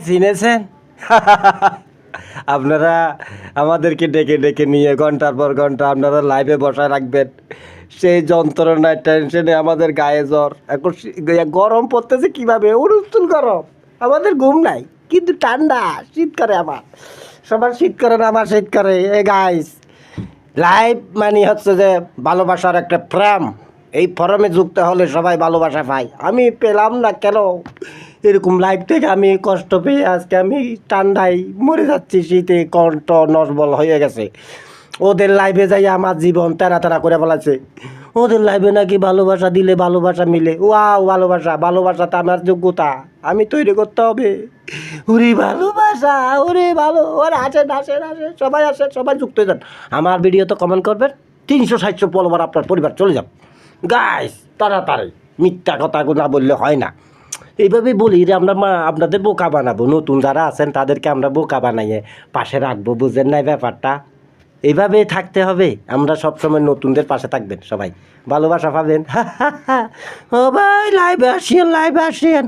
চিনেছেন? আপনারা আমাদেরকে ডেকে ডেকে নিয়ে ঘন্টার পর ঘন্টা আপনারা লাইভে বসায় রাখবেন। সেই যন্ত্রণায় টেনশনে আমাদের গায়ে জ্বর। এখন গরম পড়তেছে কীভাবে, উড়ুস্তুল গরম। আমাদের ঘুম নাই, কিন্তু ঠান্ডা শীত করে আমার। সবার শীত করে না, আমার শীত করে। এ গাইস, লাইভ মানে হচ্ছে যে ভালোবাসার একটা প্রেম। এই ফরমে যুক্ত হলে সবাই ভালোবাসা পায়। আমি পেলাম না কেন? এরকম লাইভ থেকে আমি কষ্ট পেয়ে আজকে আমি ঠান্ডায় মরে যাচ্ছি, শীতে কণ্ঠ নর্বল হয়ে গেছে। ওদের লাইভে যাই আমার জীবন তেরা তেরা করে বলাছে। ওদের লাইভে নাকি ভালোবাসা দিলে ভালোবাসা মিলে। ওয়াও, ভালোবাসা, ভালোবাসাটা আমার যোগ্যতা, আমি তৈরি করতে হবে। ওরে ভালোবাসা, ওরে ভালো, ওরে আসেন আসেন আসেন, সবাই আসেন, সবাই যুক্ত হয়ে যান। আমার ভিডিও তো কমেন্ট করবেন, 360 ফলোয়ার আপনার পরিবার চলে যান। গাইস, তাড়াতাড়ি, মিথ্যা কথা না বললে হয় না। এইভাবেই বলি যে আমরা আপনাদের বোকা বানাবো, নতুন যারা আছেন তাদেরকে আমরা বোকা বানাইয়ে পাশে রাখবো, বুঝেন নাই ব্যাপারটা? এইভাবেই থাকতে হবে। আমরা সবসময় নতুনদের পাশে থাকবেন, সবাই ভালোবাসা পাবেন। ও ভাই, লাইভে আসেন, লাইভে আসেন।